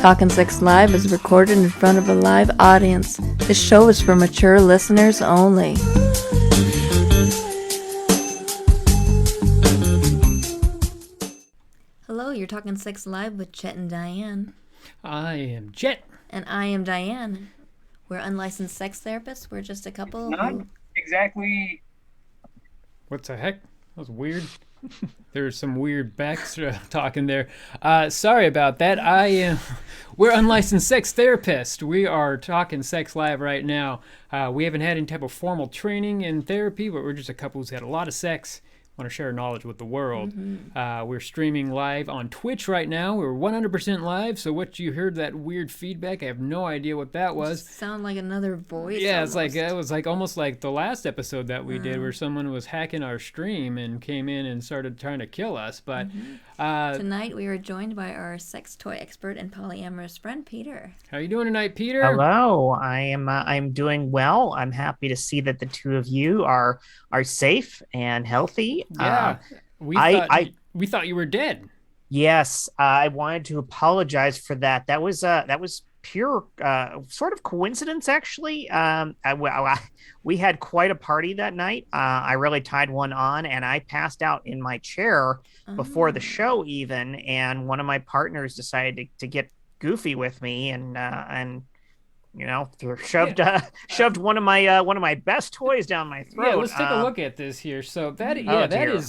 Talkin Sex Live is recorded in front of a live audience. This show is for mature listeners only. Hello, you're Talkin Sex Live with Chet and Diane. I am Chet. And I am Diane. We're unlicensed sex therapists. We're just a couple Not who... exactly. What the heck? That was weird. There's some weird back talking there. Sorry about that. We're unlicensed sex therapists. We are talking sex live right now. We haven't had any type of formal training in therapy, but we're just a couple who's had a lot of sex. Want to share knowledge with the world. We're streaming live on Twitch right now. We're 100% live, so what you heard, that weird feedback, I have no idea what that was. Sound like another voice. Yeah, almost. it was like almost like the last episode that we did where someone was hacking our stream and came in and started trying to kill us. But Tonight we are joined by our sex toy expert and polyamorous friend, Peter. How you doing tonight, Peter? Hello, I'm doing well. I'm happy to see that the two of you are safe and healthy. Yeah, we thought you were dead. Yes, I wanted to apologize for that. That was pure sort of coincidence, actually. We had quite a party that night. I really tied one on, and I passed out in my chair before the show even. And one of my partners decided to get goofy with me, and you know, shoved one of my best toys down my throat. Yeah, let's take a look at this here. So that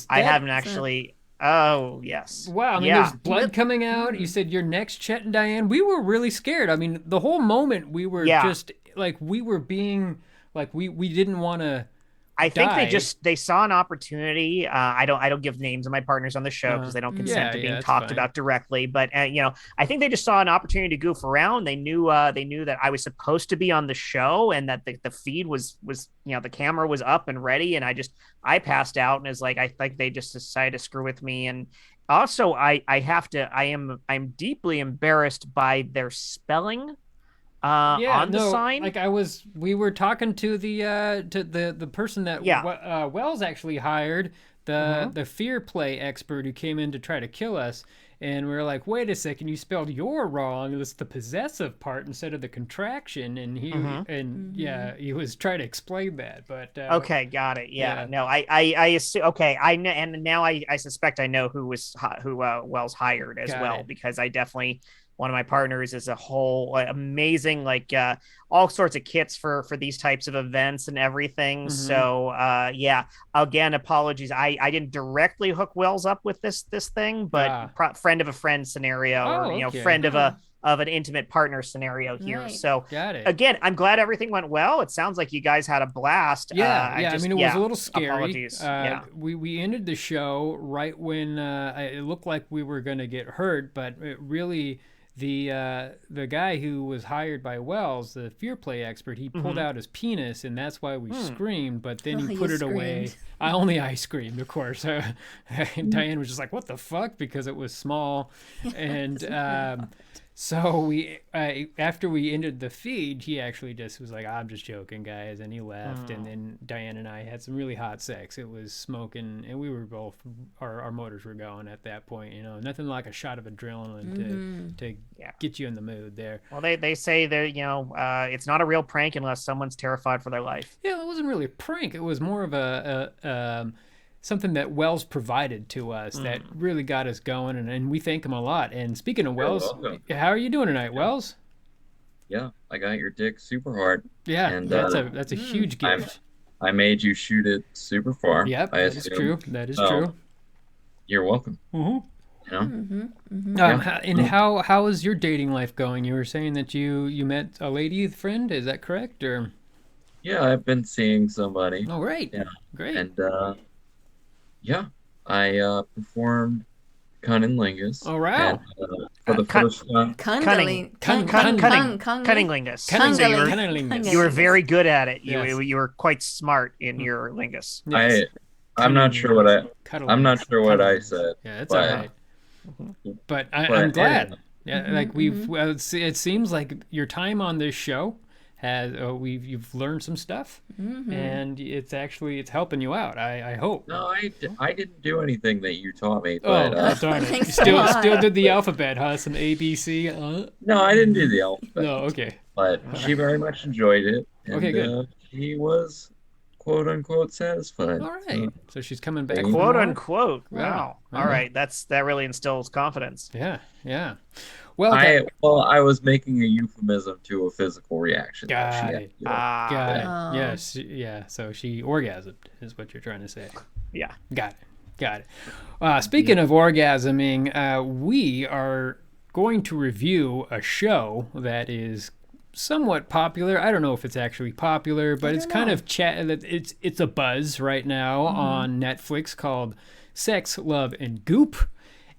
I haven't actually. Oh yes. Wow. I mean, there's blood coming out. You said you're next, Chet and Diane. We were really scared. I mean, the whole moment we were just like we were being like we didn't want to. I think they saw an opportunity. I don't give names of my partners on the show because they don't consent to being talked about directly. But you know, I think they just saw an opportunity to goof around. They knew that I was supposed to be on the show and that the feed was the camera was up and ready. And I passed out and is like I think they just decided to screw with me. And also I'm deeply embarrassed by their spelling. On the sign, like we were talking to the person that Wells actually hired, the fear play expert who came in to try to kill us, and we were like, wait a second, you spelled "your" wrong. It was the possessive part instead of the contraction, and he was trying to explain that, but okay, got it. No, I assume, okay, I know, and now I suspect I know who Wells hired as well, because I definitely. One of my partners is a whole amazing, all sorts of kits for these types of events and everything. So, again, apologies. I didn't directly hook Wells up with this thing, but friend of a friend scenario, friend of an intimate partner scenario here. Right. So, got it. Again, I'm glad everything went well. It sounds like you guys had a blast. I mean, it was a little scary. Apologies. We ended the show right when it looked like we were going to get hurt, but it really. The guy who was hired by Wells, the fear play expert, he pulled out his penis, and that's why we screamed. But then he put it away. I screamed, of course. Diane was just like, "What the fuck?" because it was small, and so we after we ended the feed, he actually just was like, "I'm just joking, guys," and he left. And then Diane and I had some really hot sex. It was smoking, and we were both our motors were going at that point. You know, nothing like a shot of adrenaline to get you in the mood there. Well, they say that it's not a real prank unless someone's terrified for their life. Yeah, it wasn't really a prank. It was more of a something that Wells provided to us that really got us going, and we thank him a lot. And speaking of Wells, how are you doing tonight, Wells? Yeah, I got your dick super hard. Yeah, and that's a huge gift. I made you shoot it super far. Yep, that is true. That is true. You're welcome. And how is your dating life going? You were saying that you met a lady friend. Is that correct? Or yeah, I've been seeing somebody. Oh, right. Yeah, great. And I performed Cunnilingus. Oh, wow. And, for the first time. Cunnilingus. You were very good at it. You were quite smart in your lingus. Yes. I'm not sure what I said. Yeah, it's all right. But I'm glad. Yeah, like it seems like your time on this show you've learned some stuff, and it's helping you out. I hope. No, I didn't do anything that you taught me. But, darn it! Still did the alphabet, huh? Some A, B, C. No, I didn't do the alphabet. No, okay. But she very much enjoyed it. And, okay, good. She was quote unquote satisfied. All right. So she's coming back. Quote unquote. Wow. All right. That really instills confidence. Yeah. Well, I was making a euphemism to a physical reaction. Got it. Yes. Yeah. So she orgasmed, is what you're trying to say. Yeah. Got it. Speaking of orgasming, we are going to review a show that is somewhat popular. I don't know if it's actually popular, but it's kind of it's a buzz right now on Netflix called Sex, Love, and Goop.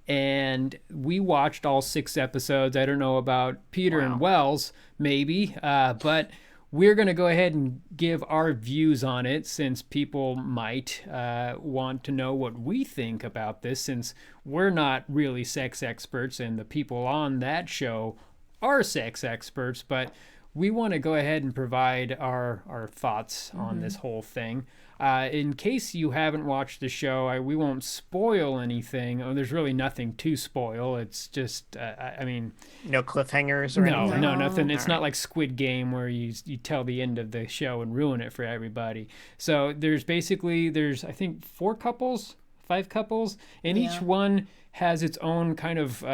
And we watched all 6 episodes. I don't know about Peter and Wells, maybe, but we're going to go ahead and give our views on it, since people might want to know what we think about this, since we're not really sex experts and the people on that show are sex experts, but we want to go ahead and provide our thoughts on this whole thing. In case you haven't watched the show, we won't spoil anything. There's really nothing to spoil. It's just, no cliffhangers or anything? No, nothing. It's not like Squid Game where you tell the end of the show and ruin it for everybody. So there's I think 5 couples, and each one has its own kind of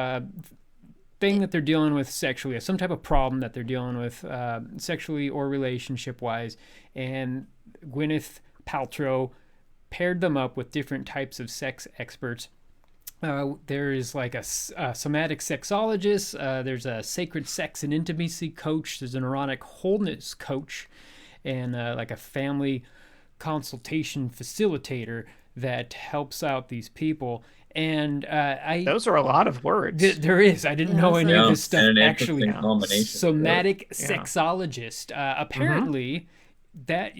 thing that they're dealing with sexually, some type of problem that they're dealing with sexually or relationship-wise. And Gwyneth Paltrow paired them up with different types of sex experts. There is like a somatic sexologist, there's a sacred sex and intimacy coach, there's an erotic wholeness coach, and like a family consultation facilitator that helps out these people. And those are a lot of words. There is. I didn't know any of this stuff. Actually, combination. Somatic sexologist. Apparently, that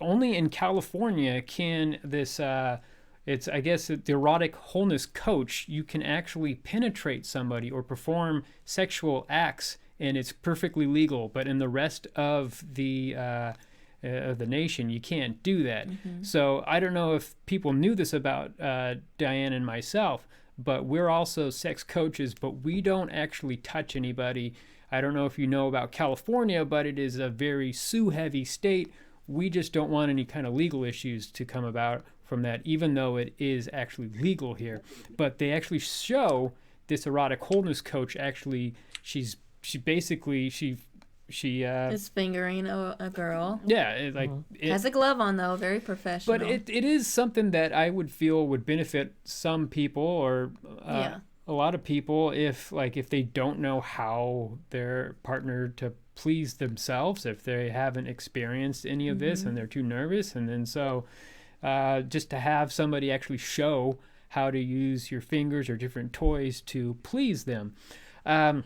only in California can this. It's, I guess, the erotic wholeness coach. You can actually penetrate somebody or perform sexual acts, and it's perfectly legal. But in the rest of the nation, you can't do that. So I don't know if people knew this about Diane and myself, but we're also sex coaches, but we don't actually touch anybody. I don't know if you know about California, but it is a very sue-heavy state. We just don't want any kind of legal issues to come about from that, even though it is actually legal here. But they actually show this erotic wholeness coach. Actually, she is fingering a girl. Yeah, has a glove on though, very professional. But it is something that I would feel would benefit some people or a lot of people if they don't know how their partner to please themselves, if they haven't experienced any of this and they're too nervous, and then so just to have somebody actually show how to use your fingers or different toys to please them. Well,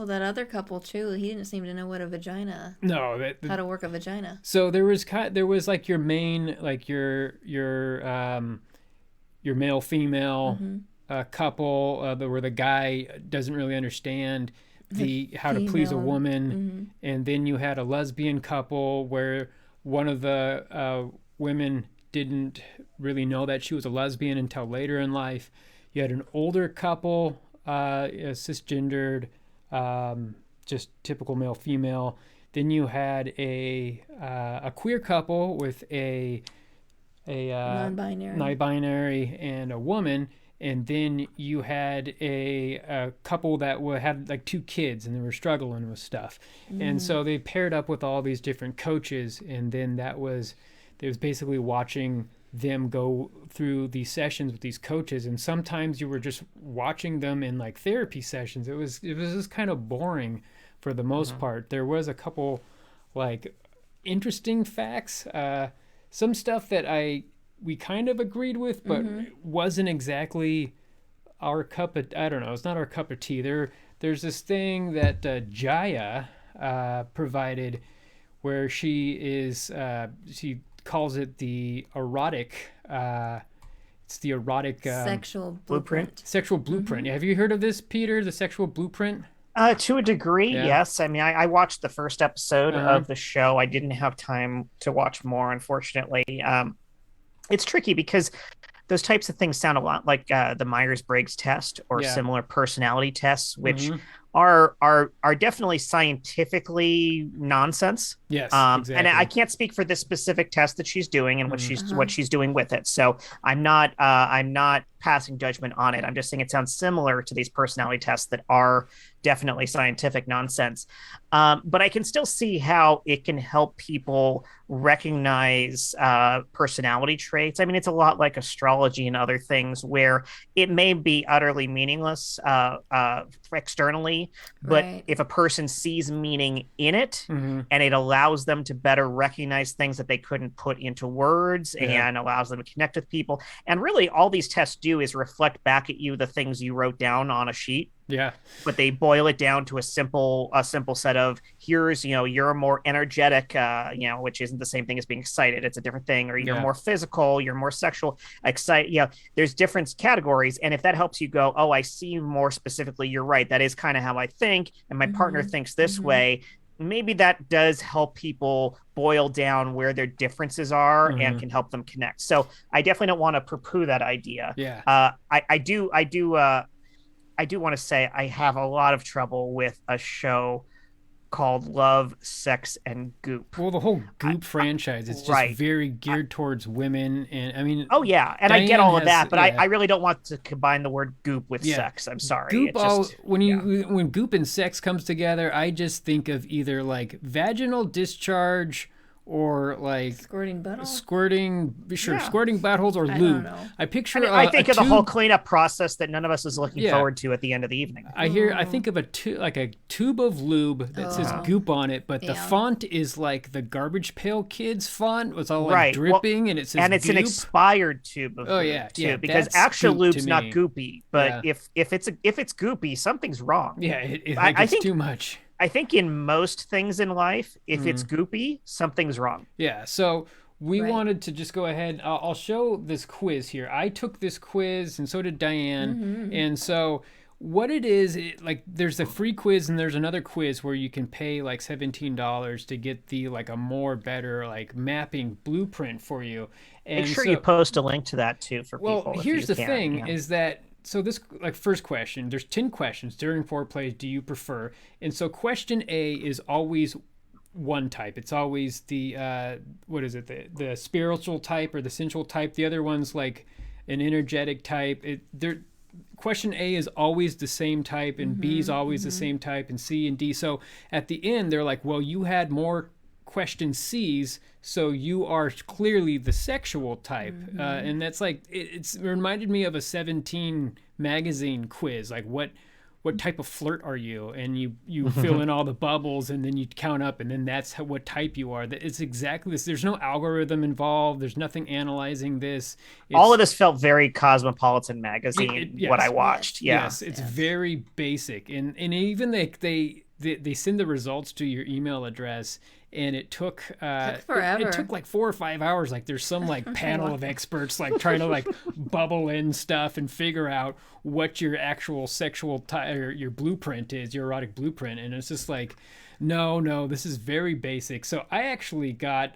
that other couple too, he didn't seem to know what a vagina. No, how to work a vagina. So there was like your main, like your male female couple, where the guy doesn't really understand how to please a woman, and then you had a lesbian couple where one of the women didn't really know that she was a lesbian until later in life. You had an older couple, cisgendered. Just typical male female. Then you had a queer couple with a non-binary and a woman, and then you had a couple that had like 2 kids and they were struggling with stuff, and so they paired up with all these different coaches, and then it was basically watching them go through these sessions with these coaches, and sometimes you were just watching them in like therapy sessions. It was just kind of boring for the most part. There was a couple like interesting facts, some stuff that we kind of agreed with, but wasn't exactly our cup of, I don't know, it's not our cup of tea. There's this thing that Jaya provided where she calls it the erotic sexual blueprint. Sexual blueprint. Have you heard of this, Peter? The sexual blueprint? To a degree, yes. I mean, I watched the first episode of the show. I didn't have time to watch more, unfortunately. It's tricky because those types of things sound a lot like the Myers-Briggs test or similar personality tests, which are definitely scientifically nonsense. Yes, exactly. And I can't speak for this specific test that she's doing and what she's doing with it. So I'm not passing judgment on it. I'm just saying it sounds similar to these personality tests that are definitely scientific nonsense. But I can still see how it can help people recognize personality traits. I mean, it's a lot like astrology and other things where it may be utterly meaningless externally, but if a person sees meaning in it and it allows them to better recognize things that they couldn't put into words and allows them to connect with people. And really all these tests do is reflect back at you the things you wrote down on a sheet. Yeah. But they boil it down to a simple set of here's, you're more energetic, which isn't the same thing as being excited. It's a different thing. Or you're more physical, you're more sexual, excited. There's different categories. And if that helps you go, oh, I see more specifically, you're right. That is kind of how I think. And my partner thinks this way. Maybe that does help people boil down where their differences are and can help them connect. So I definitely don't want to poo-poo that idea. Yeah. I do want to say I have a lot of trouble with a show called Love, Sex, and Goop. Well, the whole Goop franchise, it's just very geared towards women. And I mean, and Diane I get all of that, but I really don't want to combine the word goop with sex. I'm sorry. Goop, when goop and sex comes together, I just think of either like vaginal discharge or like squirting buttholes, squirting buttholes or lube. I picture. I think of the whole cleanup process that none of us is looking forward to at the end of the evening. I think of a tube of lube that says Goop on it, but the font is like the Garbage Pail Kids font. It's all like dripping, and it says. And it's Goop. An expired tube of lube too, because actual lube's not goopy. But if it's goopy, something's wrong. Yeah, I think it's too much. I think in most things in life, if it's goopy, something's wrong. Yeah. So we wanted to just go ahead. I'll show this quiz here. I took this quiz and so did Diane. And so what it is, there's a free quiz and there's another quiz where you can pay like $17 to get the a more better mapping blueprint for you. And make sure you post a link to that too for people. Well, here's the thing is that so this first question, there's 10 questions during foreplay. Do you prefer? And so question A is always one type. It's always the the spiritual type or the sensual type. The other one's like an energetic type. Question A is always the same type, and B is always the same type, and C and D. So at the end, they're like, well, you had more question C's, so you are clearly the sexual type. And that's it reminded me of a 17 magazine quiz, like what type of flirt are you, and you fill in all the bubbles and then you count up and then that's what type you are. It's exactly this. There's no algorithm involved, there's nothing analyzing this. All of this felt very Cosmopolitan magazine. What I watched. Yes, it's very basic, and even they send the results to your email address, and it took forever. It took like 4 or 5 hours. There's some panel of experts trying to bubble in stuff and figure out what your actual sexual or your blueprint is, your erotic blueprint. And it's just no, this is very basic. So I actually got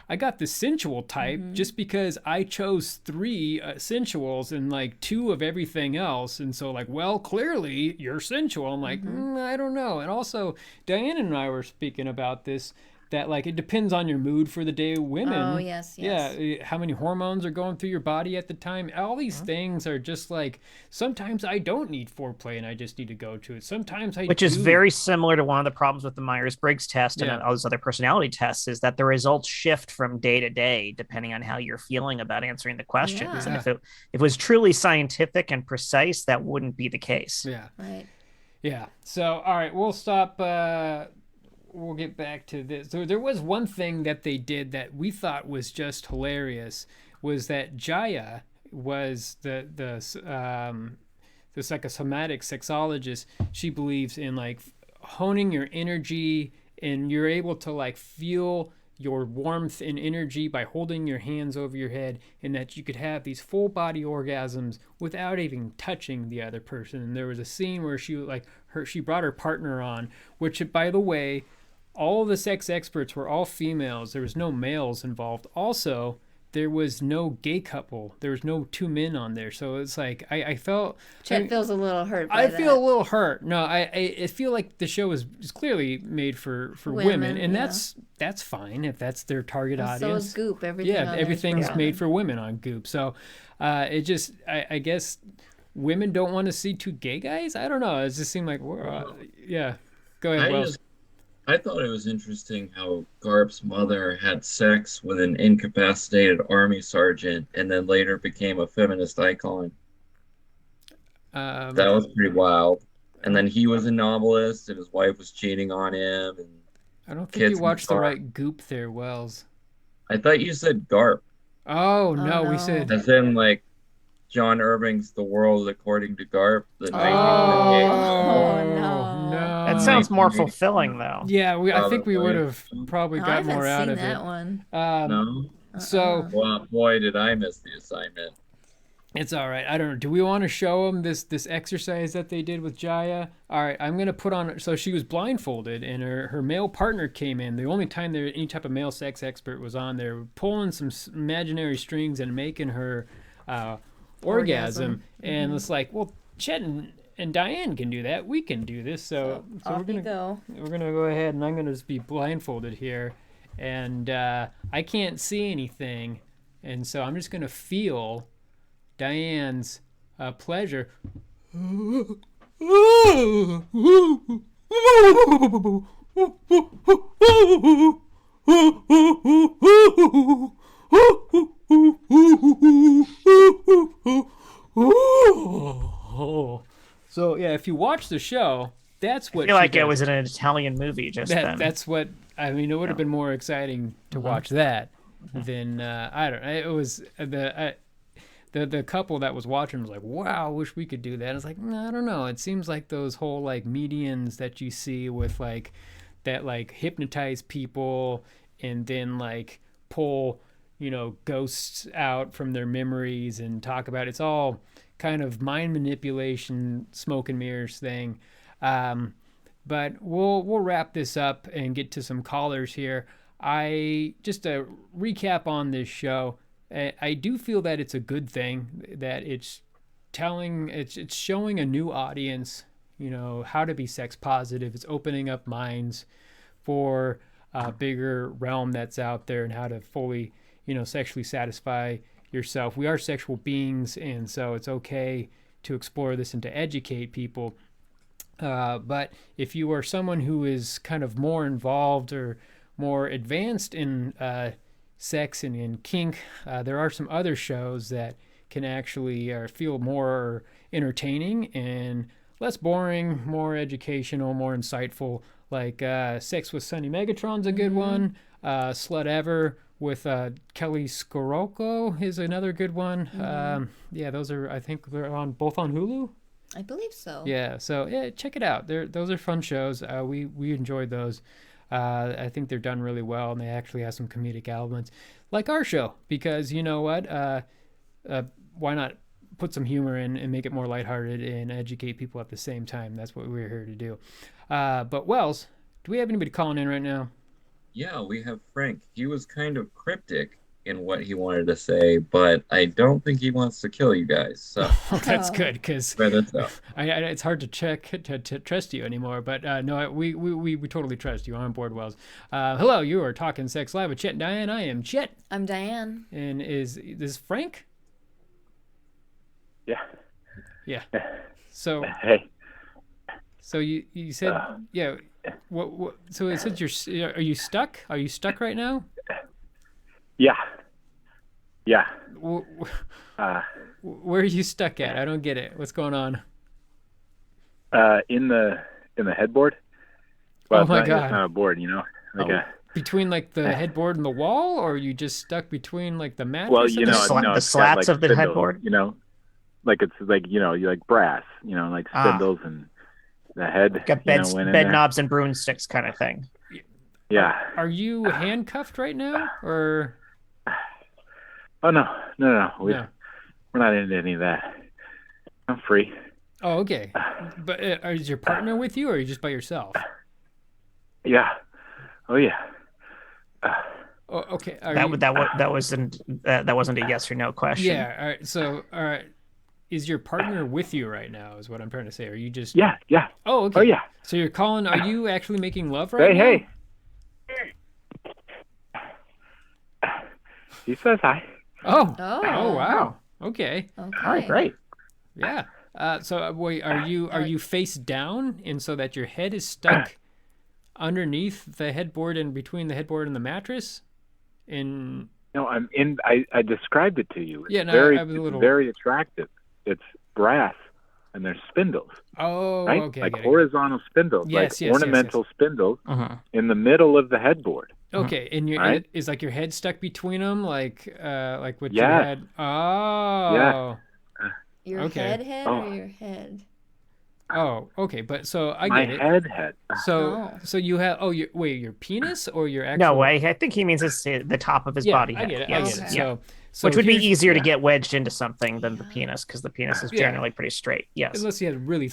I got the sensual type just because I chose 3 sensuals and 2 of everything else. And so well, clearly you're sensual. I'm I don't know. And also Diane and I were speaking about this, that it depends on your mood for the day. Women. Oh, yes. Yeah. How many hormones are going through your body at the time. All these things are just sometimes I don't need foreplay and I just need to go to it. Sometimes Which is very similar to one of the problems with the Myers-Briggs test and all those other personality tests, is that the results shift from day to day depending on how you're feeling about answering the questions. And if it was truly scientific and precise, that wouldn't be the case. Yeah. Right. Yeah. So, all right, we'll stop. We'll get back to this. So there was one thing that they did that we thought was just hilarious, was that Jaya was the psychosomatic sexologist. She believes in honing your energy, and you're able to feel your warmth and energy by holding your hands over your head, and that you could have these full body orgasms without even touching the other person. And there was a scene where she brought her partner on, which, by the way, all of the sex experts were all females. There was no males involved. Also, there was no gay couple. There was no two men on there. So it's like I felt... Chet feels a little hurt by I that. feel a little hurt. No, I feel like the show is clearly made for women, and that's fine if that's their target audience. So is Goop. Everything's made for women on Goop. So it just, I guess women don't want to see two gay guys? I don't know. It just seemed like, yeah. Go ahead, Wells. I thought it was interesting how Garp's mother had sex with an incapacitated army sergeant and then later became a feminist icon. That was pretty wild. And then he was a novelist and his wife was cheating on him. And I don't think you watched the right Goop there, Wells. I thought you said Garp. Oh, no, we said... As in, like, John Irving's The World According to Garp. No. That sounds more fulfilling, though. Yeah, I think we would have probably got more out of it. I haven't seen No. that one. No? So... Well, boy, did I miss the assignment. It's all right. I don't know. Do we want to show them this exercise that they did with Jaya? All right, I'm going to put on... So she was blindfolded, and her male partner came in. The only time any type of male sex expert was on there, pulling some imaginary strings and making her orgasm. And it's like, well, Chet and Diane can do that. We can do this. So we're going to go ahead, and I'm going to just be blindfolded here. And I can't see anything. And so I'm just going to feel... Diane's pleasure. So yeah, if you watch the show, that's what I feel like it was in an Italian movie just then. That's what I mean. It would have been more exciting to watch that than I don't know. It was the couple that was watching was like, wow, I wish we could do that. It's like, I don't know. It seems like those whole like mediums that you see with like that like hypnotize people and then like pull, ghosts out from their memories and talk about it's all kind of mind manipulation, smoke and mirrors thing. But we'll wrap this up and get to some callers here. Just a recap on this show. I do feel that it's a good thing that it's showing a new audience, how to be sex positive. It's opening up minds for a bigger realm that's out there and how to fully, sexually satisfy yourself. We are sexual beings, and so it's okay to explore this and to educate people. But if you are someone who is kind of more involved or more advanced in sex and in kink, there are some other shows that can actually feel more entertaining and less boring, more educational, more insightful, like Sex with Sonny Megatron's a good one. Slut Ever with Kelly Skoroko is another good one. Yeah, those are, I think they're both on Hulu. I believe so. Yeah, so yeah, check it out. Those are fun shows. We enjoyed those. I think they're done really well, and they actually have some comedic elements, like our show. Because you know what? Why not put some humor in and make it more lighthearted and educate people at the same time? That's what we're here to do. But Wells, do we have anybody calling in right now? Yeah, we have Frank. He was kind of cryptic in what he wanted to say, but I don't think he wants to kill you guys. So that's good, because it's hard to trust you anymore. But no, we totally trust you. I'm on board, Wells. Hello, you are talking Sex Live with Chet and Diane. I am Chet. I'm Diane. And is this Frank? Yeah. So hey. So you said What? So it says are you stuck? Are you stuck right now? Yeah. Where are you stuck at? I don't get it. What's going on? In the headboard. Well, oh my God! It's not a board, between like the headboard and the wall, or are you just stuck between like the mattress? Well, the slats of the spindles, headboard. Like it's like you like brass, like spindles and the head. Got bed knobs and broomsticks kind of thing. Yeah. Are you handcuffed right now, or? Oh no. No. We're not into any of that. I'm free. Oh, okay. But is your partner with you, or are you just by yourself? Yeah. Oh yeah. Oh, okay. That wasn't a yes or no question. Yeah. All right. So, all right. Is your partner with you right now? Is what I'm trying to say. Are you just? Yeah. Oh, okay. Oh yeah. So you're calling? Are you actually making love right now? Hey. He says hi. Oh. Wow. Okay. All right, great. Yeah. So wait, are you face down, and so that your head is stuck underneath the headboard and between the headboard and the mattress? No, I'm in. I described it to you. It's yeah. No, very, I was a little. very attractive. It's brass, and there's spindles. Oh, right? okay. Like horizontal spindles, yes, ornamental spindles Uh-huh. in the middle of the headboard. Okay, and right? Is like your head stuck between them, like what you Yes. had? Oh. Your Okay. head or your head? Oh, okay. But so I My get it. head. So you have your penis or your actual? No, I think he means it's the top of his body. I get it. Yes. I get it. Yeah. So Which would be here's- easier to get wedged into something than the penis, because the penis is generally pretty straight. Yes. Unless you had a really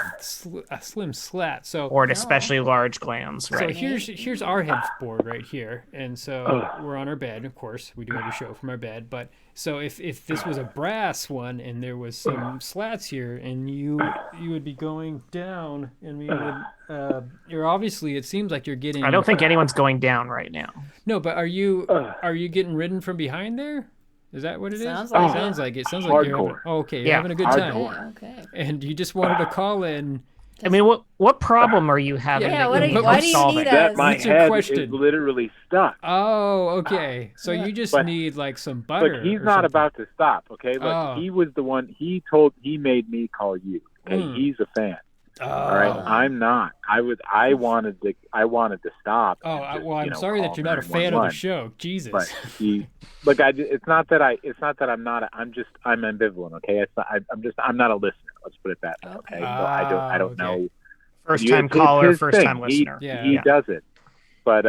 a slim slat. So Or an especially large glands, So right? here's our headboard right here, and so we're on our bed. Of course, we do every show from our bed. But so if this was a brass one and there was some slats here, and you would be going down, and we would. You're obviously. It seems like you're getting. I don't think anyone's going down right now. No, but are you getting ridden from behind there? Is that what it is? Sounds like it. Sounds like it. Sounds like you're having, you're having a good time. Okay. And you just wanted to call in. I mean, what problem are you having? Yeah, that you why need do you solving? need That my What's your head question? is literally stuck. Oh, okay. So you just But- need like some butter. Look, he's or not something. about to stop. Okay, look, Oh. he was the one. He made me call you. Okay, he's a fan. Oh. All right, I'm not. I wanted to stop. Oh, and just, I'm sorry that you're not a fan of the 911. show. Jesus. But it's not that I'm not. I'm ambivalent. Okay, I'm not a listener. Let's put it that way. Okay, so I don't know. First time It's caller, his first thing. time listener. He does it. But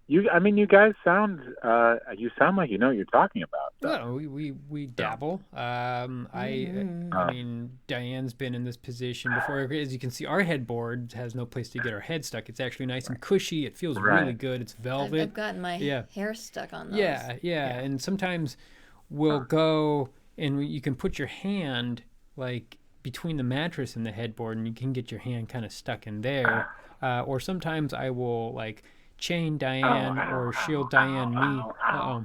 you guys sound like you know what you're talking about. No, we dabble. I mean, Diane's been in this position before. As you can see, our headboard has no place to get our head stuck. It's actually nice and cushy. It feels really good. It's velvet. I've gotten my hair stuck on those. Yeah. And sometimes we'll go and you can put your hand like between the mattress and the headboard, and you can get your hand kind of stuck in there. Or sometimes I will like chain Diane or she'll Diane me. Uh-oh.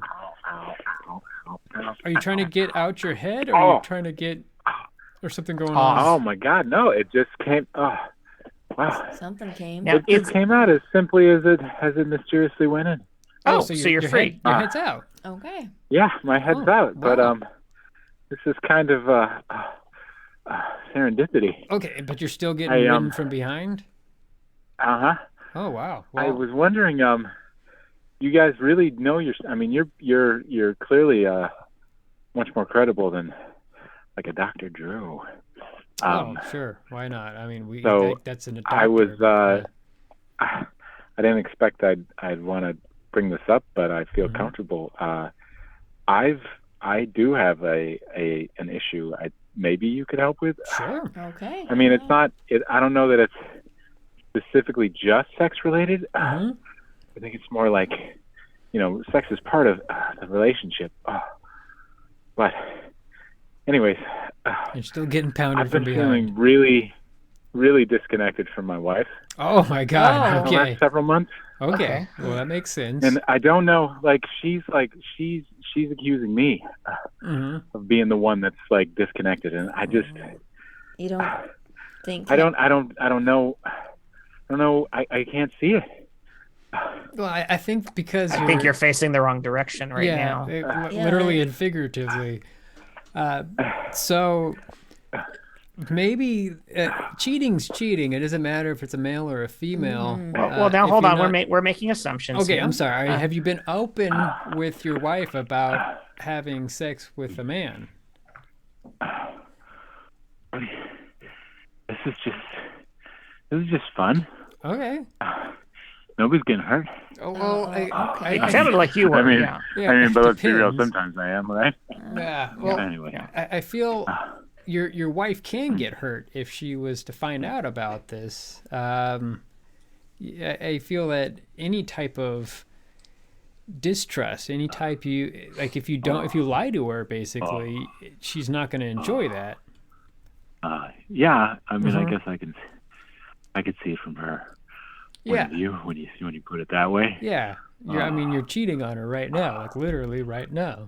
Are you trying to get out your head, or are you trying to get or something going on? Oh my God, no! It just came. Oh, wow! Something came. Now, It just came out as simply as it mysteriously went in. So you're free. Your head's out. Okay. Yeah, my head's out, but wow. this is kind of serendipity. Okay, but you're still getting ridden from behind. Oh wow! I was wondering, you guys really know you're clearly much more credible than like a Dr. Drew. Sure, why not? I mean, that's an. I was. I didn't expect I'd want to bring this up, but I feel comfortable. I do have an issue. Maybe you could help with. Sure. Okay. I mean, it's not. I don't know that it's specifically just sex related. I think it's more like, sex is part of the relationship. But anyways, you're still getting pounded I've been from feeling behind. really, really disconnected from my wife. Oh my God! The Okay. last several months. Okay. Well, that makes sense. And I don't know. She's accusing me of being the one that's like disconnected, and I just. You don't think. I don't know. I can't see it. Well, I think because I think you're facing the wrong direction right now. Literally and figuratively. So maybe cheating's cheating. It doesn't matter if it's a male or a female. Well, now hold on. We're making assumptions. Okay, here. I'm sorry. Have you been open with your wife about having sex with a man? This is just fun. Okay. Nobody's getting hurt. Oh well, okay. It sounded like you were. But let's be real. depends. Sometimes I am, right? Yeah. Well, Anyway. I feel your wife can get hurt if she was to find out about this. I feel that any type of distrust, any type if you lie to her, basically, she's not going to enjoy that. Yeah, I mean, I guess I could see it from her point of view when you put it that way. Yeah, I mean, you're cheating on her right now, like literally right now.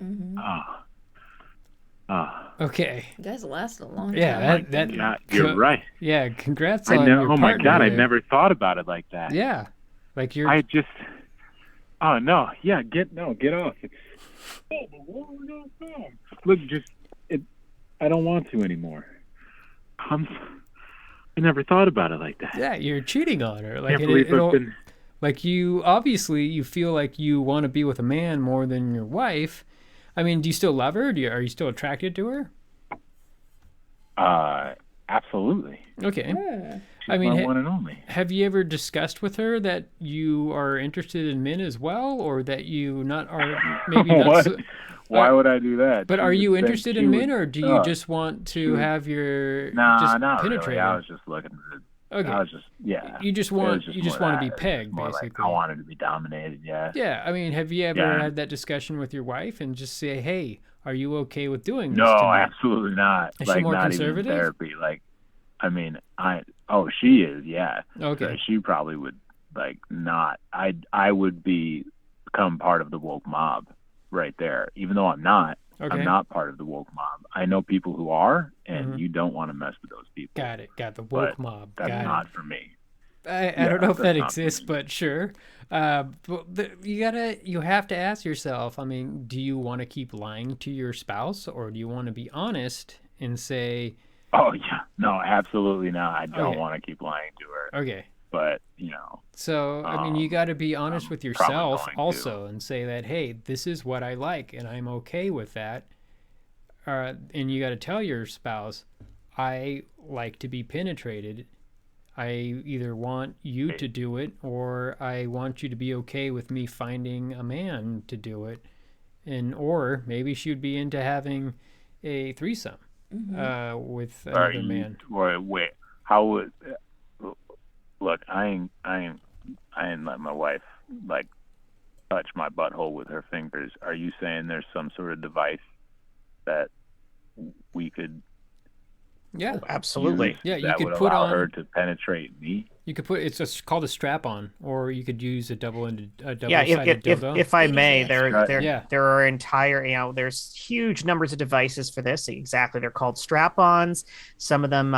Okay. You guys lasted a long time. Yeah, you're right. Yeah, congrats I on know. your Oh my partner God, I there. never thought about it like that. Yeah, like you're. I just. Oh no! Yeah, get off. Look, I don't want to anymore. I never thought about it like that. Yeah, you're cheating on her. Like Can't believe I've been... like you obviously you feel like you want to be with a man more than your wife. I mean, do you still love her? Are you still attracted to her? Absolutely. Okay. Yeah. I mean, my one and only. Have you ever discussed with her that you are interested in men as well, or that you not are maybe not? What? Why would I do that? But are you interested in men, or do you just want to have your just not penetrate? Really. I was just looking for. Okay. I was just You just want to be pegged, more basically. Like I wanted to be dominated. Yeah. Yeah. I mean, have you ever had that discussion with your wife and just say, "Hey, are you okay with doing this?" No, to me? absolutely not. Is she more not conservative? Even in therapy. I mean, she is. Yeah. Okay. So she probably would not. I would become part of the woke mob right there, even though I'm not. Okay. I'm not part of the woke mob. I know people who are, and you don't want to mess with those people. Got it. Got the woke mob. That's not for me. I don't know if that exists, but sure. You have to ask yourself. I mean, do you want to keep lying to your spouse, or do you want to be honest and say? Oh yeah, no, absolutely not. I don't want to keep lying to her. Okay. But So I mean, you got to be honest with yourself also, and say that, hey, this is what I like, and I'm okay with that. And you got to tell your spouse, I like to be penetrated. I either want you to do it, or I want you to be okay with me finding a man to do it, or maybe she would be into having a threesome with another man. Wait, how would? Look, I ain't let my wife touch my butthole with her fingers. Are you saying there's some sort of device that we could? Yeah, absolutely. Yeah, you that could would put allow on her to penetrate me. You could put called a strap-on, or you could use a double-sided dildo. If I may, there are entire there's huge numbers of devices for this. Exactly, they're called strap-ons. Some of them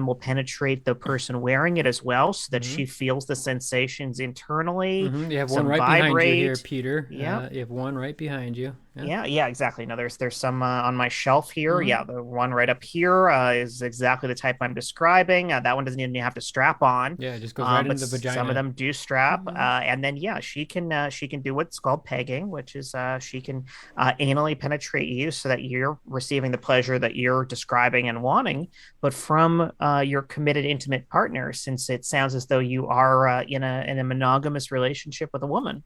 will penetrate the person wearing it as well, so that she feels the sensations internally. You have one right behind you here, Peter. Yeah, you have one right behind you. Yeah, exactly. No, there's some on my shelf here. Yeah, the one right up here is exactly the type I'm describing. That one doesn't even have to strap on. Yeah, it just goes right into the vagina. Some of them do strap, and then she can do what's called pegging, which is she can anally penetrate you so that you're receiving the pleasure that you're describing and wanting, but from your committed, intimate partner, since it sounds as though you are in a monogamous relationship with a woman.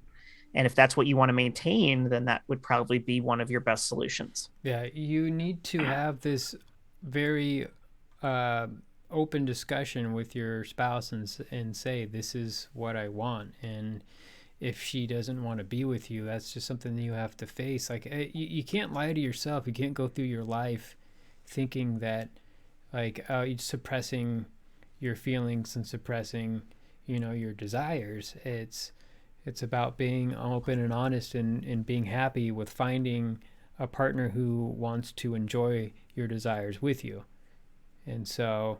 And if that's what you want to maintain, then that would probably be one of your best solutions. Yeah, you need to have this very open discussion with your spouse and say, this is what I want. And if she doesn't want to be with you, that's just something that you have to face. You can't lie to yourself. You can't go through your life thinking that you're suppressing your feelings and suppressing, your desires. It's about being open and honest and being happy with finding a partner who wants to enjoy your desires with you. And so,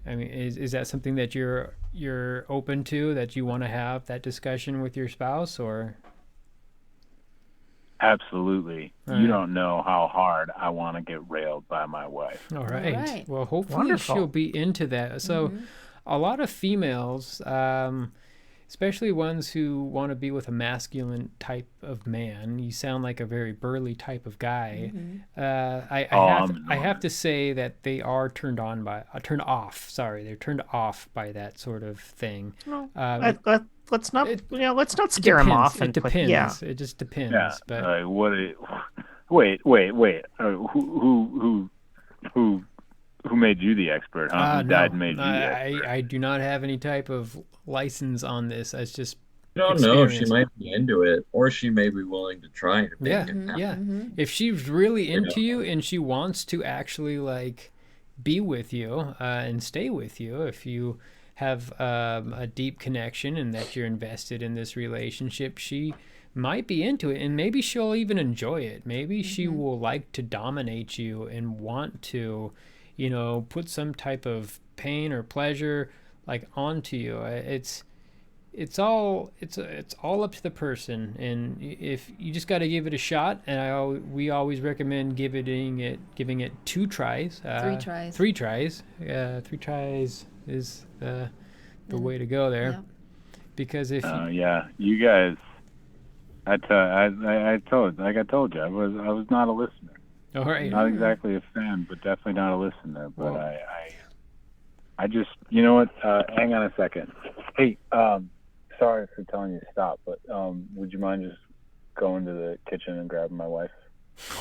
I mean, is that something that you're open to, that you want to have that discussion with your spouse, or? Absolutely. You don't know how hard I want to get railed by my wife. All right. Well, hopefully she'll be into that. So a lot of females, especially ones who want to be with a masculine type of man. You sound like a very burly type of guy. I have to say that they are turned off. Sorry, they're turned off by that sort of thing. let's not scare him off. It depends. It just depends. Yeah. But Wait. Who made you the expert? Huh? Who died and made you the expert? I do not have any type of license on this. It's just You don't know. She might be into it, or she may be willing to try to make it happen. Yeah. If she's really into you and she wants to actually like be with you and stay with you, if you have a deep connection and that you're invested in this relationship, she might be into it, and maybe she'll even enjoy it. Maybe she will like to dominate you and want to, put some type of pain or pleasure like onto you. It's all up to the person, and if you just got to give it a shot. And we always recommend giving it 2 tries. 3 tries. 3 tries. 3 tries is the way to go there. Yeah. Because if you guys, I told you I was not a listener. All right. Not exactly a fan, but definitely not a listener. But I just, you know what? Hang on a second. Hey, sorry for telling you to stop, but would you mind just going to the kitchen and grabbing my wife?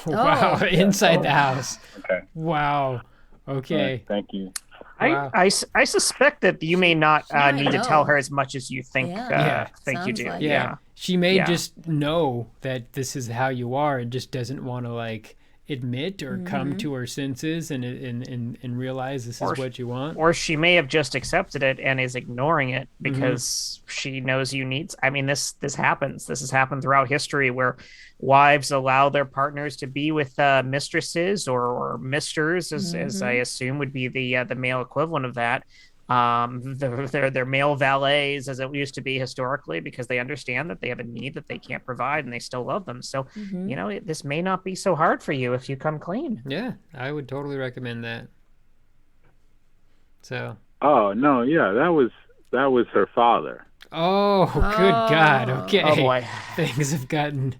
Wow, inside the house. Okay. Wow. Okay. Right, thank you. Wow. I suspect that you may not need to tell her as much as you think you do. Like yeah. She may just know that this is how you are and just doesn't want to like admit or come to her senses and realize this is what you want. Or she may have just accepted it and is ignoring it because she knows you need. I mean, this happens. This has happened throughout history where wives allow their partners to be with mistresses or misters, as I assume would be the male equivalent of that. They're male valets, as it used to be historically, because they understand that they have a need that they can't provide and they still love them. So, this may not be so hard for you if you come clean. Yeah, I would totally recommend that. So. Oh, no, yeah, that was her father. Oh, good God. Okay. Oh, boy. Things have gone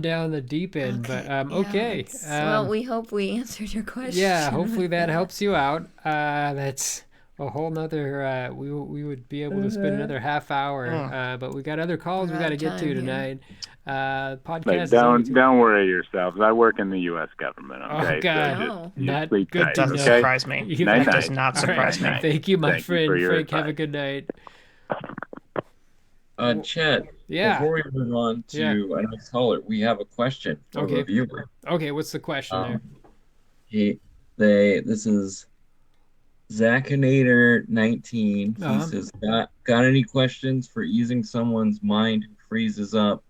down the deep end, but okay. Well, we hope we answered your question. Yeah, hopefully that helps you out. That's a whole nother we would be able to spend another half hour, but we got other calls we got to get to tonight. Podcast don't worry yourselves. I work in the U.S. government. Okay, oh God, so not good. Doesn't surprise me. That does not surprise me. Thank you, my friend Frank. Have a good night. Chet, before we move on to another caller, we have a question from a viewer. Okay, what's the question there? This is Zachinator19. He says, got any questions for easing someone's mind who freezes up?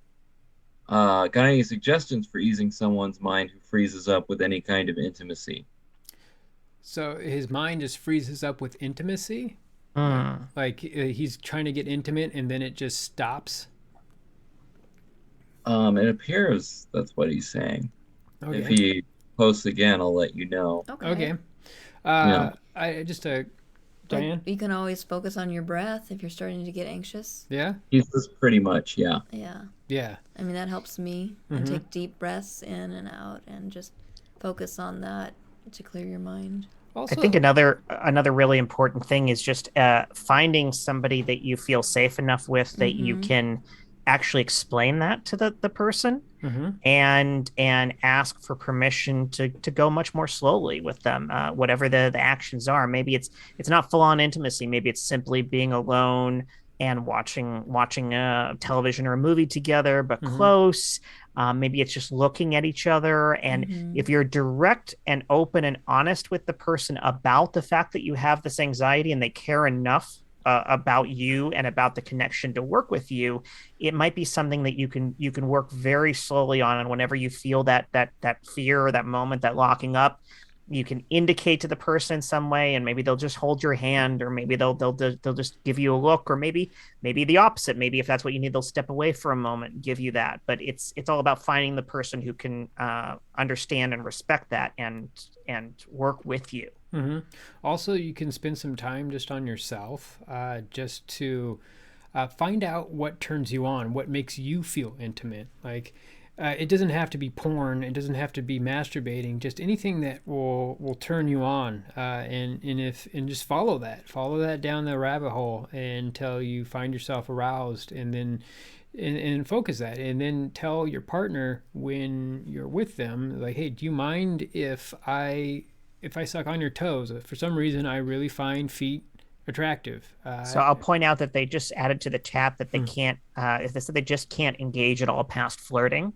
Got any suggestions for easing someone's mind who freezes up with any kind of intimacy? So his mind just freezes up with intimacy? Like he's trying to get intimate and then it just stops? It appears that's what he's saying. Okay. If he posts again, I'll let you know. Okay. Diane? You can always focus on your breath if you're starting to get anxious. Yeah? He says pretty much, yeah. Yeah. I mean, that helps me. And take deep breaths in and out and just focus on that to clear your mind. Also, I think another really important thing is just finding somebody that you feel safe enough with that you can actually explain that to the person and ask for permission to go much more slowly with them, whatever the actions are. Maybe it's not full on intimacy. Maybe it's simply being alone and watching television or a movie together, but close. Maybe it's just looking at each other. And if you're direct and open and honest with the person about the fact that you have this anxiety and they care enough about you and about the connection to work with you, it might be something that you can work very slowly on. And whenever you feel that fear or that moment, that locking up, you can indicate to the person in some way, and maybe they'll just hold your hand, or maybe they'll just give you a look, or maybe the opposite. Maybe if that's what you need, they'll step away for a moment and give you that. But it's all about finding the person who can understand and respect that and work with you. Also, you can spend some time just on yourself, just to find out what turns you on, what makes you feel intimate. Like, it doesn't have to be porn. It doesn't have to be masturbating. Just anything that will turn you on, and just follow that down the rabbit hole until you find yourself aroused, and then and focus that, and then tell your partner when you're with them, like, hey, do you mind if I suck on your toes? For some reason, I really find feet attractive. So I'll point out that they just added to the chat that they can't, if they said they just can't engage at all past flirting.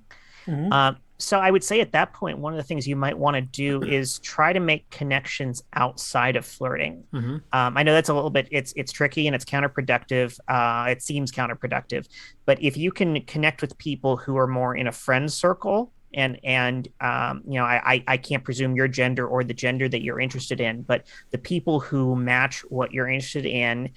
So I would say at that point, one of the things you might want to do is try to make connections outside of flirting. I know that's a little bit, it's tricky and it's counterproductive. It seems counterproductive, but if you can connect with people who are more in a friend circle, and I can't presume your gender or the gender that you're interested in, but the people who match what you're interested in,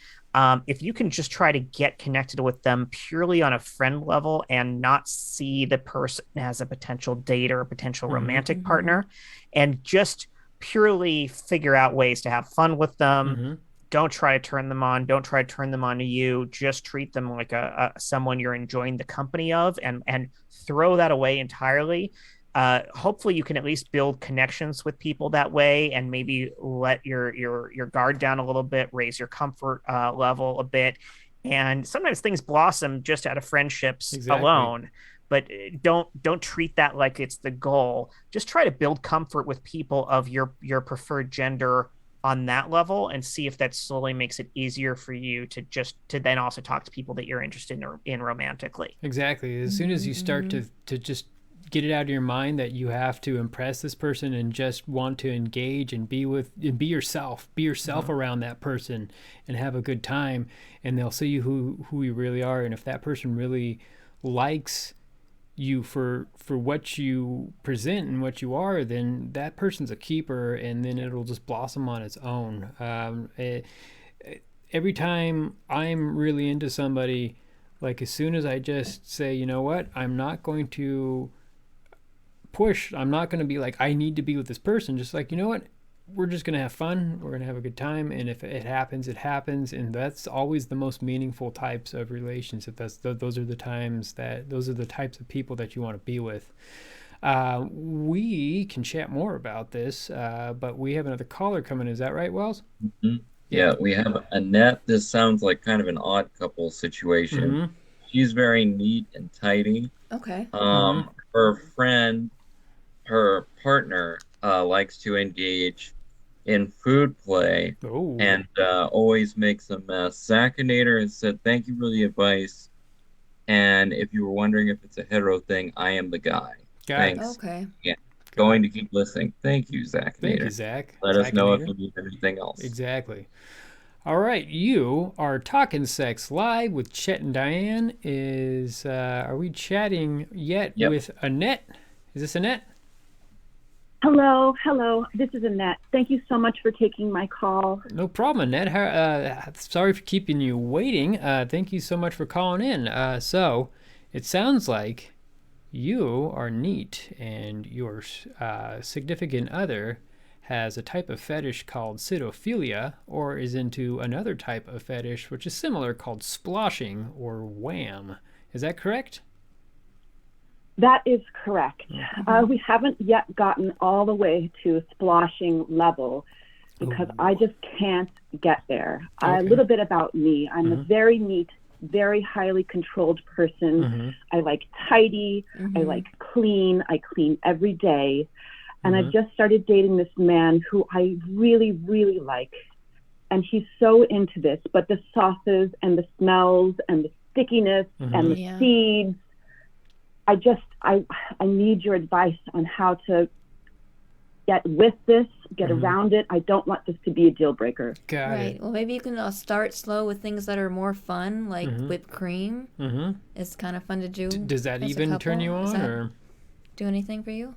if you can just try to get connected with them purely on a friend level and not see the person as a potential date or a potential romantic partner, and just purely figure out ways to have fun with them. Don't try to turn them on. Don't try to turn them on to you. Just treat them like someone you're enjoying the company of, and throw that away entirely. Hopefully you can at least build connections with people that way, and maybe let your guard down a little bit, raise your comfort level a bit. And sometimes things blossom just out of friendships alone, but don't treat that like it's the goal. Just try to build comfort with people of your preferred gender on that level, and see if that slowly makes it easier for you to then also talk to people that you're interested in romantically. Exactly. As soon as you start to just get it out of your mind that you have to impress this person and just want to engage and be yourself around that person and have a good time, and they'll see you who you really are. And if that person really likes you for what you present and what you are, then that person's a keeper, and then it'll just blossom on its own. Every time I'm really into somebody, like, as soon as I just say, you know what, I'm not going to push, I'm not going to be like, I need to be with this person. Just like, you know what, we're just going to have fun, we're going to have a good time, and if it happens, it happens. And that's always the most meaningful types of relationships. Those are the types of people that you want to be with. We can chat more about this, but we have another caller coming. Is that right, Wells? Yeah, we have Annette. This sounds like kind of an odd couple situation. She's very neat and tidy. Okay. Her friend, her partner, likes to engage in food play and always makes a mess. Zachinator has said, thank you for the advice. And if you were wondering if it's a hetero thing, I am the guy. Thanks. Okay. Yeah. Going to keep listening. Thank you, Zachinator. Thank you, Zach. Let us know if you need anything else. Exactly. All right, you are talking sex live with Chet and Diane. Are we chatting yet with Annette? Is this Annette? Hello. This is Annette. Thank you so much for taking my call. No problem, Annette. Sorry for keeping you waiting. Thank you so much for calling in. So it sounds like you are neat, and your significant other has a type of fetish called pseudophilia, or is into another type of fetish which is similar, called sploshing or wham. Is that correct? That is correct. We haven't yet gotten all the way to sploshing level because I just can't get there. Okay. A little bit about me. I'm a very neat, very highly controlled person. I like tidy. I like clean. I clean every day. And I've just started dating this man who I really, really like. And he's so into this, but the sauces and the smells and the stickiness and the seeds, I need your advice on how to get with this, get around it. I don't want this to be a deal breaker. Got it. Well, maybe you can start slow with things that are more fun, like whipped cream. It's kind of fun to do. Does that even turn you on, or do anything for you?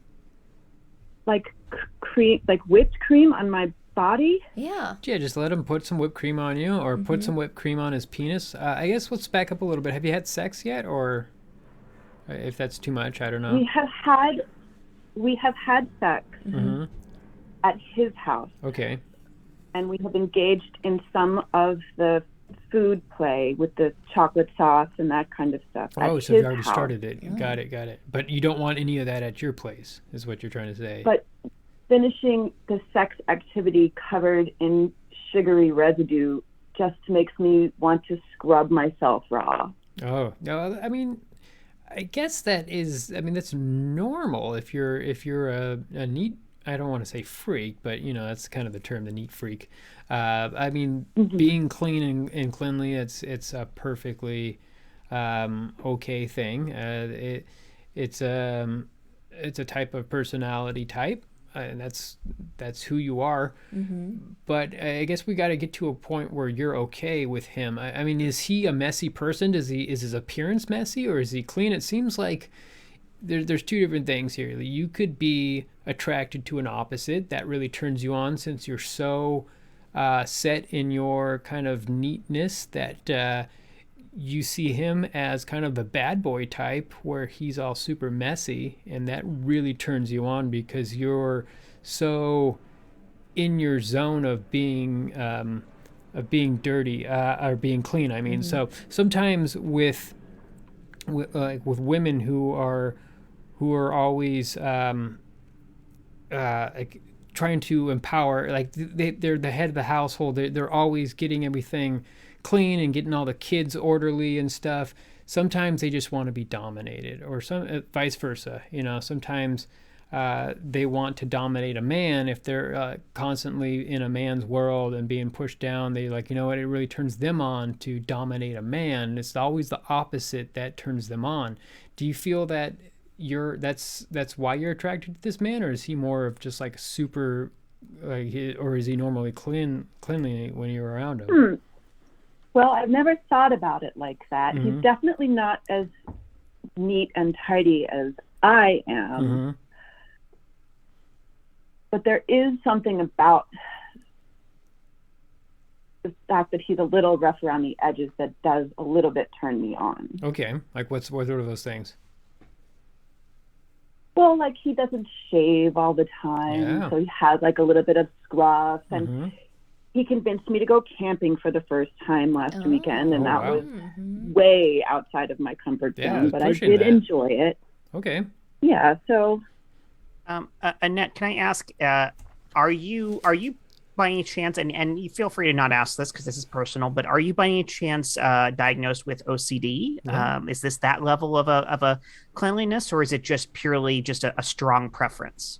Like cream, like whipped cream on my body? Yeah. Yeah, just let him put some whipped cream on you, or put some whipped cream on his penis. I guess let's back up a little bit. Have you had sex yet, or if that's too much, I don't know. We have had sex at his house. Okay. And we have engaged in some of the food play with the chocolate sauce and that kind of stuff. Oh, so you already started it. Got it. But you don't want any of that at your place, is what you're trying to say. But finishing the sex activity covered in sugary residue just makes me want to scrub myself raw. Oh, no, I mean, I guess that's normal if you're a neat, I don't want to say freak, but that's kind of the term, the neat freak. Being clean and cleanly, it's a perfectly okay thing. It's a type of personality type, and that's who you are. But I guess we got to get to a point where you're okay with him. I mean, is he a messy person? Is his appearance messy, or is he clean? It seems like there's two different things here. You could be attracted to an opposite that really turns you on, since you're so set in your kind of neatness that you see him as kind of the bad boy type, where he's all super messy, and that really turns you on because you're so in your zone of being dirty or being clean. I mean, so sometimes with women who are always like trying to empower, like they're the head of the household. They're always getting everything clean and getting all the kids orderly and stuff. Sometimes they just want to be dominated, or vice versa. Sometimes they want to dominate a man. If they're constantly in a man's world and being pushed down, they it really turns them on to dominate a man. It's always the opposite that turns them on. Do you feel that that's why you're attracted to this man, or is he more of just like super, or is he normally cleanly when you're around him? Well, I've never thought about it like that. He's definitely not as neat and tidy as I am. But there is something about the fact that he's a little rough around the edges that does a little bit turn me on. Okay. Like what are those things? Well, like he doesn't shave all the time. So he has like a little bit of scruff, and he convinced me to go camping for the first time last weekend, and that was way outside of my comfort zone, but I did enjoy it. Okay. Yeah. So, Annette, can I ask, are you by any chance, and you feel free to not ask this because this is personal, but are you by any chance diagnosed with OCD? Is this that level of a cleanliness, or is it just purely just a strong preference?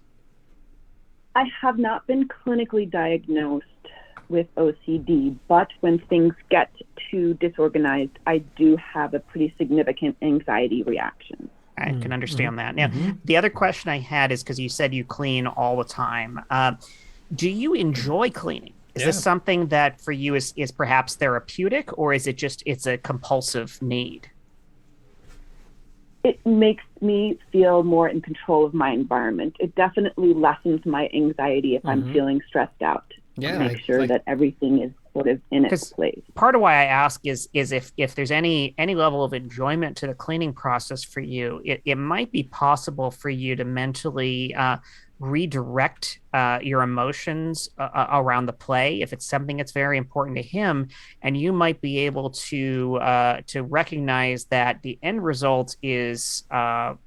I have not been clinically diagnosed with OCD, but when things get too disorganized, I do have a pretty significant anxiety reaction. I can understand that. Now, the other question I had is, because you said you clean all the time. Do you enjoy cleaning? Is this something that for you is perhaps therapeutic, or is it just it's a compulsive need? It makes me feel more in control of my environment. It definitely lessens my anxiety if I'm feeling stressed out. To make sure that everything is sort of in its place. Part of why I ask is if there's any level of enjoyment to the cleaning process for you, it might be possible for you to mentally redirect your emotions around the play if it's something that's very important to him, and you might be able to recognize that the end result is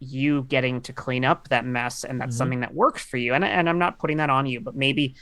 you getting to clean up that mess, and that's something that works for you. And I'm not putting that on you, but maybe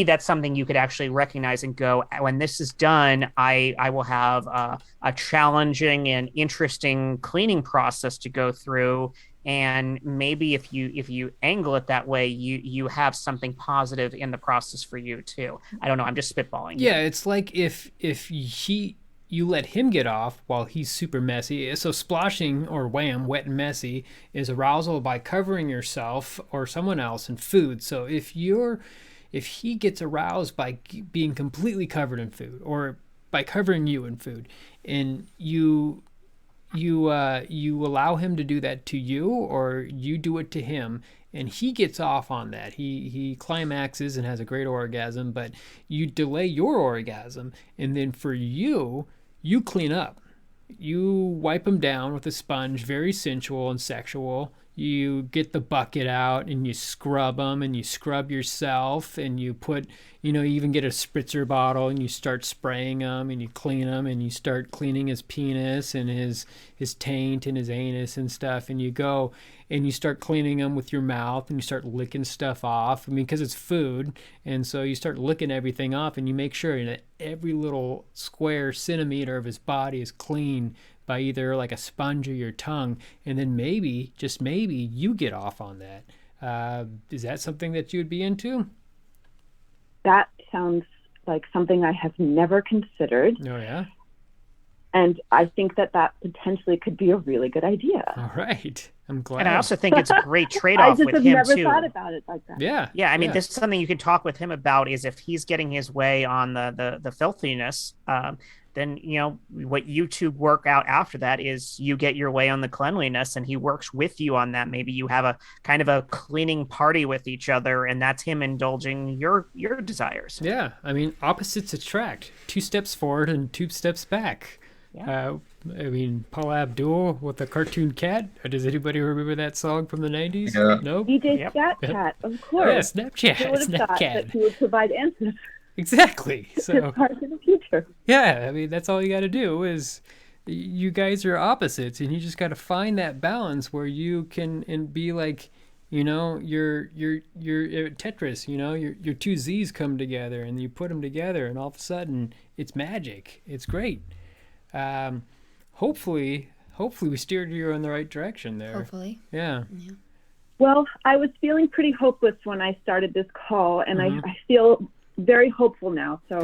that's something you could actually recognize and go, when this is done, I will have a challenging and interesting cleaning process to go through. And maybe if you angle it that way, you have something positive in the process for you too. I don't know. I'm just spitballing. Yeah, it's like if you let him get off while he's super messy. So sploshing, or wham, wet and messy, is arousal by covering yourself or someone else in food. So if he gets aroused by being completely covered in food, or by covering you in food, and you allow him to do that to you, or you do it to him, and he gets off on that. He climaxes and has a great orgasm, but you delay your orgasm, and then for you clean up. You wipe him down with a sponge, very sensual and sexual. you get the bucket out and you scrub them and you scrub yourself and you put, you even get a spritzer bottle and you start spraying them and you clean them and you start cleaning his penis and his taint and his anus and stuff, and you go and you start cleaning them with your mouth and you start licking stuff off. I mean, because it's food, and so you start licking everything off and you make sure that every little square centimeter of his body is clean by either like a sponge or your tongue, and then maybe, just maybe, you get off on that. Is that something that you would be into? That sounds like something I have never considered. Oh, yeah? And I think that potentially could be a really good idea. All right. I'm glad. And I also think it's a great trade-off with him, too. I just have never thought about it like that. Yeah. Yeah, I mean, this is something you can talk with him about, is if he's getting his way on the filthiness, then, what you two work out after that is you get your way on the cleanliness, and he works with you on that. Maybe you have a kind of a cleaning party with each other, and that's him indulging your desires. Yeah. I mean, opposites attract. 2 steps forward and 2 steps back. Yeah. I mean, Paula Abdul with the cartoon cat. Does anybody remember that song from the 90s? Yeah. No? DJ Snapchat, of course. Yeah, Snapchat. Who would have thought that he would provide answers Exactly. So to parts in the future. yeah, I mean, that's all you got to do is you guys are opposites, and you just got to find that balance where you can and be like, your Tetris, your 2 Z's come together and you put them together and all of a sudden it's magic. It's great. Hopefully we steered you in the right direction there. Hopefully. Yeah. Well, I was feeling pretty hopeless when I started this call, and I feel very hopeful now. So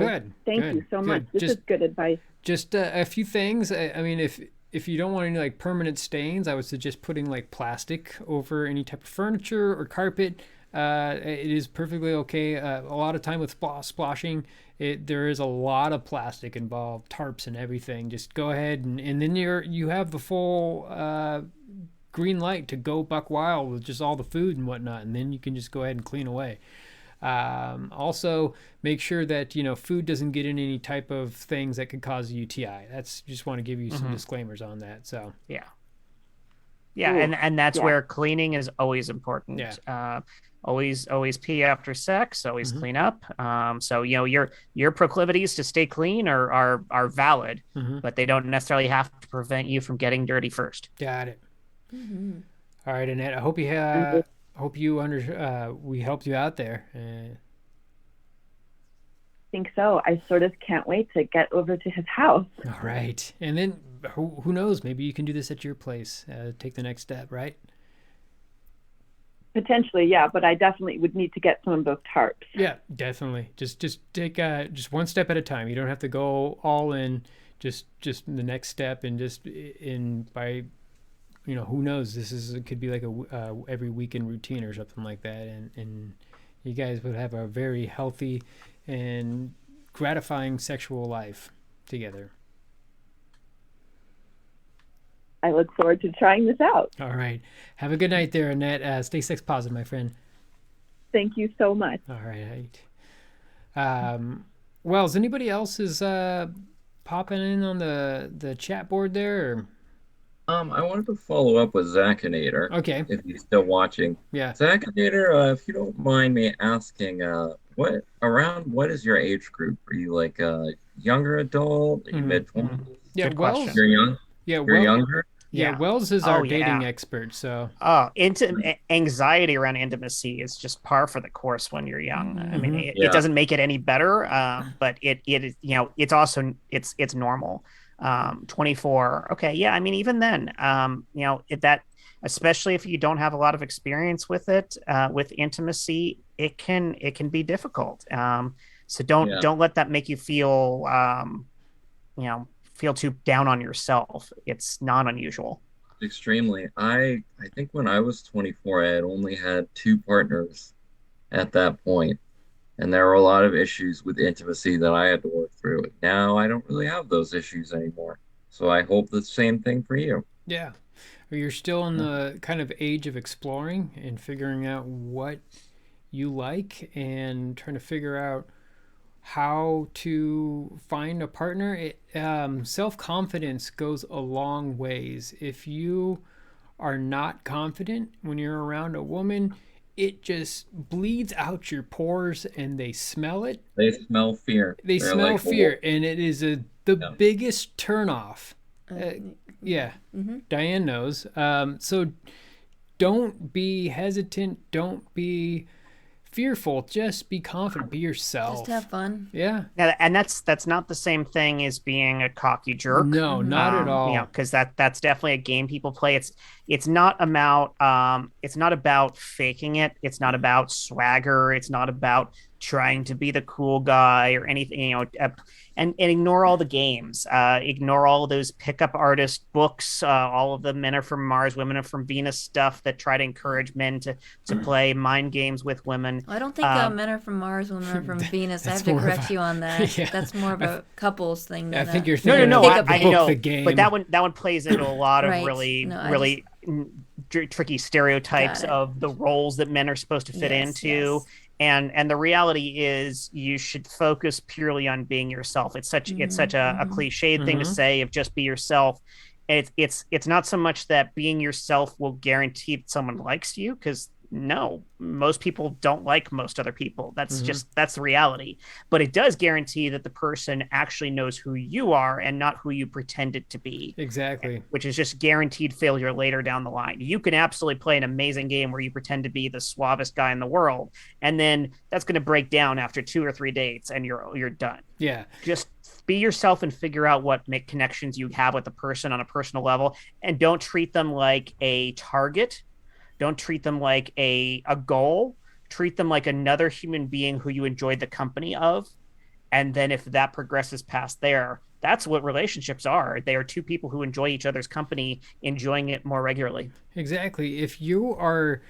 thank you so much. This is good advice. Just a few things. I mean, if you don't want any like permanent stains, I would suggest putting like plastic over any type of furniture or carpet. It is perfectly okay. A lot of time with sploshing, there is a lot of plastic involved, tarps and everything. Just go ahead and then you have the full green light to go buck wild with just all the food and whatnot, and then you can just go ahead and clean away. Also, make sure that food doesn't get in any type of things that could cause a UTI. That's just want to give you some disclaimers on that. So yeah, and that's where cleaning is always important. Yeah. Always pee after sex. Always clean up. So your proclivities to stay clean are valid, but they don't necessarily have to prevent you from getting dirty first. Got it. All right, Annette. I hope you we helped you out there. I think so. I sort of can't wait to get over to his house. All right, and then who knows? Maybe you can do this at your place. Take the next step, right? Potentially, yeah, but I definitely would need to get some of those tarps. Yeah, definitely. Just take just one step at a time. You don't have to go all in. Just the next step, and just by, who knows? It could be like a every weekend routine or something like that, and you guys would have a very healthy and gratifying sexual life together. I look forward to trying this out. All right. Have a good night there, Annette. Stay sex positive, my friend. Thank you so much. All right. Well, is anybody else popping in on the chat board there? I wanted to follow up with Zachinator. Okay. If he's still watching. Yeah. Zachinator, if you don't mind me asking, what is your age group? Are you like a younger adult? Are you mid-20s? Yeah, question. You're young? Yeah, You're younger? Yeah, Wells is our dating expert, so. Anxiety around intimacy is just par for the course when you're young. I mean, it doesn't make it any better, but it is, it's also, it's normal. 24. Okay. Yeah. I mean, even then, especially if you don't have a lot of experience with it, with intimacy, it can be difficult. So don't let that make you feel, feel too down on yourself. It's not unusual. Extremely. I think when I was 24, I had only had 2 partners at that point, and there were a lot of issues with intimacy that I had to work through. Now I don't really have those issues anymore, so I hope the same thing for you. Yeah, you're still in the kind of age of exploring and figuring out what you like and trying to figure out how to find a partner. Self-confidence goes a long ways. If you are not confident when you're around a woman, it just bleeds out your pores and they smell it. They smell fear. They're smell like fear, and it is the biggest turnoff. Yeah, Diane knows. So don't be hesitant. Don't be fearful. Just be confident. Be yourself. Just have fun. Yeah. And that's not the same thing as being a cocky jerk. No, not at all. Because that's definitely a game people play. It's not about faking it. It's not about swagger. It's not about trying to be the cool guy or anything. And ignore all the games. Ignore all of those pickup artist books. All of the men are from Mars, women are from Venus stuff that try to encourage men to play mind games with women. I don't think men are from Mars, women are from Venus. I have to correct you on that. Yeah. That's more of a couples thing. I think you're thinking I know, the game. But that one plays into a lot of really tricky stereotypes of the roles that men are supposed to fit into. Yes. And the reality is you should focus purely on being yourself. It's such a cliched thing to say, of just be yourself. It's not so much that being yourself will guarantee that someone likes you, because no, most people don't like most other people. That's that's the reality. But it does guarantee that the person actually knows who you are and not who you pretended to be. Exactly. Which is just guaranteed failure later down the line. You can absolutely play an amazing game where you pretend to be the suavest guy in the world, and then that's going to break down after 2 or 3 dates and you're done. Yeah. Just be yourself and figure out what connections you have with the person on a personal level, and don't treat them like a target. Don't treat them like a goal. Treat them like another human being who you enjoyed the company of. And then if that progresses past there, that's what relationships are. They are two people who enjoy each other's company, enjoying it more regularly. Exactly. If you are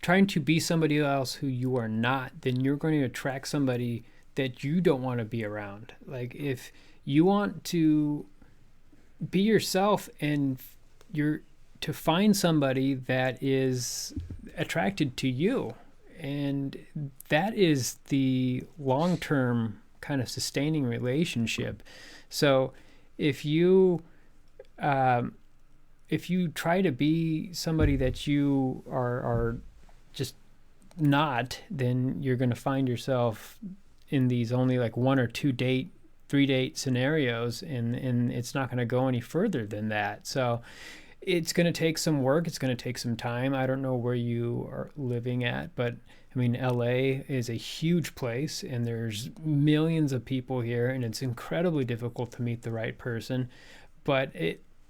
trying to be somebody else who you are not, then you're going to attract somebody that you don't want to be around. Like, if you want to be yourself and you're to find somebody that is attracted to you, and that is the long-term kind of sustaining relationship. So if you try to be somebody that you are just not, then you're going to find yourself in these only like 1 or 2 date, 3 date scenarios, and it's not going to go any further than that. So it's going to take some work. It's going to take some time. I don't know where you are living at, but I mean, LA is a huge place and there's millions of people here, and it's incredibly difficult to meet the right person. But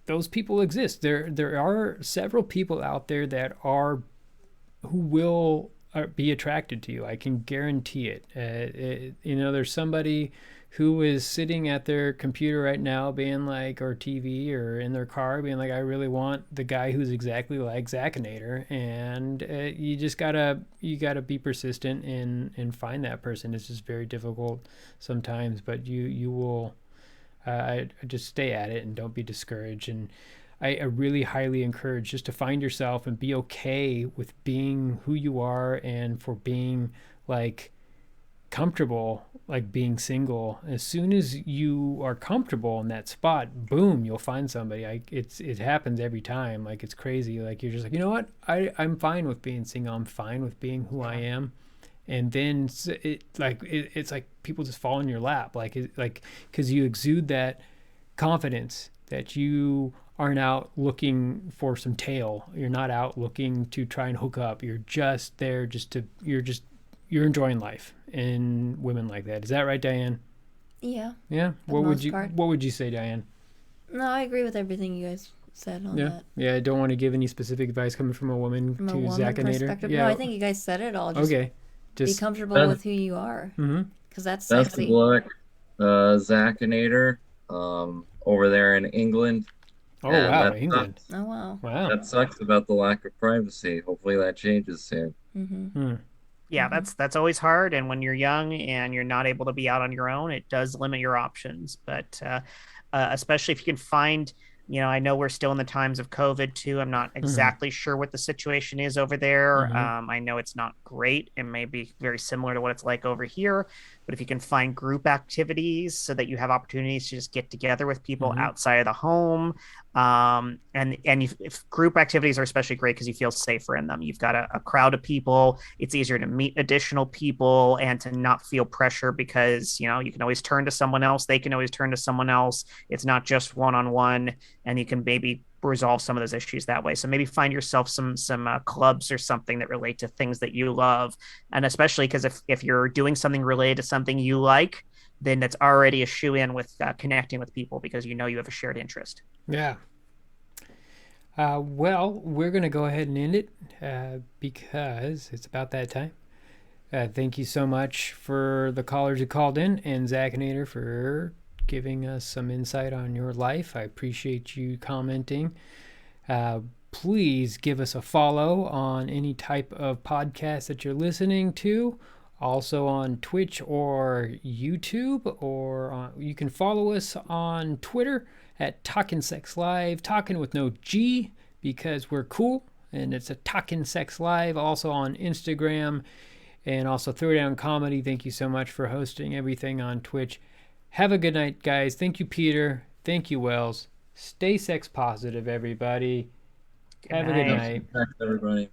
those people exist. There are several people out there that who will be attracted to you. I can guarantee it. There's somebody who is sitting at their computer right now being like, or TV or in their car being like, I really want the guy who's exactly like Zacinator. And you just gotta be persistent and find that person. It's just very difficult sometimes, but you will just stay at it and don't be discouraged. And I really highly encourage just to find yourself and be okay with being who you are, and for being like comfortable, like being single. As soon as you are comfortable in that spot, boom, you'll find somebody. It happens every time. Like, it's crazy. Like, you're just like, you know what? I'm fine with being single. I'm fine with being who I am. And then it's like people just fall in your lap, because you exude that confidence that you aren't out looking for some tail. You're not out looking to try and hook up. You're just there you're enjoying life, and women like that. Is that right, Diane? Yeah. Yeah. What would you say, Diane? No, I agree with everything you guys said on that. Yeah, I don't want to give any specific advice coming from a woman to Zacinator. Yeah. No, I think you guys said it all. Just be comfortable with who you are. Because that's sexy. Best of luck, Zacinator, over there in England. Oh, wow, England. Sucks. Oh, wow. Wow. That sucks about the lack of privacy. Hopefully that changes soon. Mm-hmm. Yeah, that's always hard. And when you're young and you're not able to be out on your own, it does limit your options. But especially if you can find I know we're still in the times of COVID too. I'm not exactly sure what the situation is over there. I know it's not great. It may be very similar to what it's like over here, but if you can find group activities so that you have opportunities to just get together with people outside of the home, and if group activities are especially great because you feel safer in them. You've got a crowd of people. It's easier to meet additional people and to not feel pressure because, you can always turn to someone else. They can always turn to someone else. It's not just one-on-one, and you can maybe resolve some of those issues that way. So maybe find yourself some clubs or something that relate to things that you love. And especially because if you're doing something related to something you like, then that's already a shoe-in with connecting with people because you have a shared interest. Yeah. Well, we're going to go ahead and end it because it's about that time. Thank you so much for the callers who called in, and Zachinator for giving us some insight on your life. I appreciate you commenting. Please give us a follow on any type of podcast that you're listening to. Also on Twitch or YouTube, or you can follow us on Twitter at Talkin Sex Live, Talkin with no G because we're cool, and it's a Talkin Sex Live. Also on Instagram, and also Throwdown Comedy. Thank you so much for hosting everything on Twitch. Have a good night, guys. Thank you, Peter. Thank you, Wells. Stay sex positive, everybody. Have a good night. Thanks, everybody.